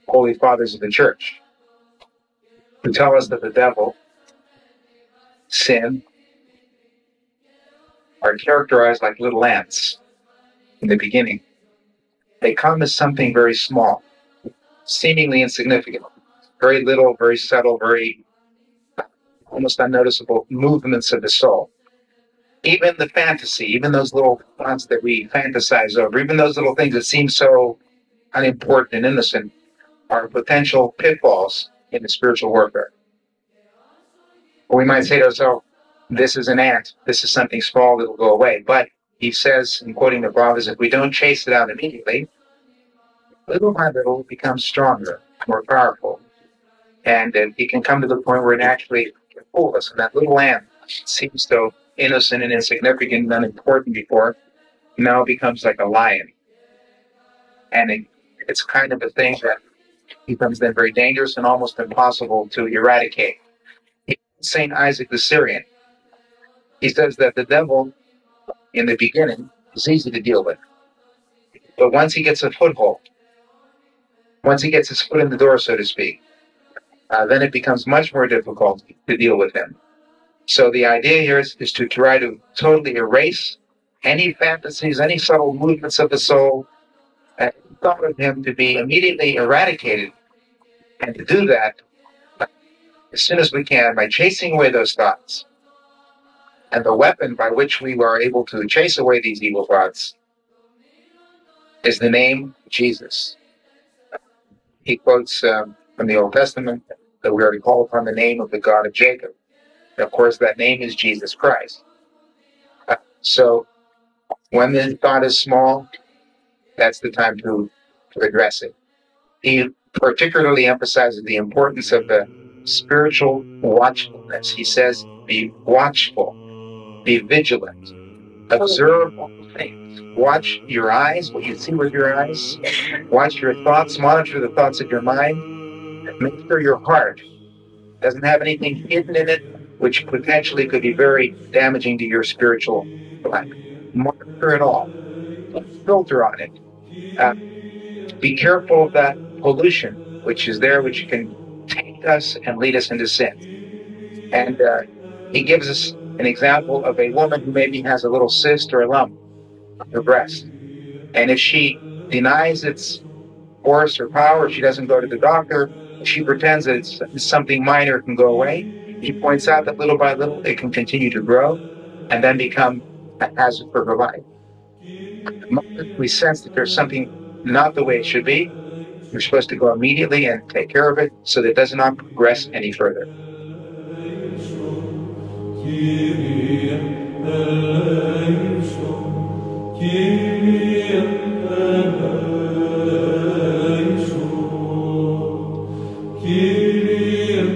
holy fathers of the church, who tell us that the devil, sin, are characterized like little ants in the beginning. They come as something very small, seemingly insignificant, very little, very subtle, very almost unnoticeable movements of the soul. Even the fantasy, even those little thoughts that we fantasize over, even those little things that seem so unimportant and innocent, are potential pitfalls in the spiritual warfare. Or we might say to ourselves, this is an ant, this is something small that will go away. But he says, in quoting the prophets, if we don't chase it out immediately, little by little it becomes stronger, more powerful. And it can come to the point where it actually can fool us. And that little ant seems so innocent and insignificant and unimportant before, now becomes like a lion. And it's kind of a thing that becomes then very dangerous and almost impossible to eradicate. St. Isaac the Syrian, he says that the devil, in the beginning, is easy to deal with. But once he gets a foothold, once he gets his foot in the door, so to speak, then it becomes much more difficult to deal with him. So the idea here is to try to totally erase any fantasies, any subtle movements of the soul, and thought of him to be immediately eradicated. And to do that as soon as we can by chasing away those thoughts. And the weapon by which we are able to chase away these evil thoughts is the name Jesus. He quotes from the Old Testament that we are to call upon the name of the God of Jacob. And of course, that name is Jesus Christ. So when the thought is small, that's the time to address it. He particularly emphasizes the importance of the spiritual watchfulness. He says, be watchful, be vigilant, observe all things. Watch your eyes, what you see with your eyes. Watch your thoughts, monitor the thoughts of your mind. And make sure your heart doesn't have anything hidden in it which potentially could be very damaging to your spiritual life. Monitor it all. Filter on it. Be careful of that pollution which is there, which can take us and lead us into sin. And he gives us an example of a woman who maybe has a little cyst or a lump on her breast. And if she denies its force or power, she doesn't go to the doctor, she pretends that it's something minor, it can go away. He points out that little by little it can continue to grow and then become a hazard for her life. The moment we sense that there's something not the way it should be, we're supposed to go immediately and take care of it so that it does not progress any further. Kyrie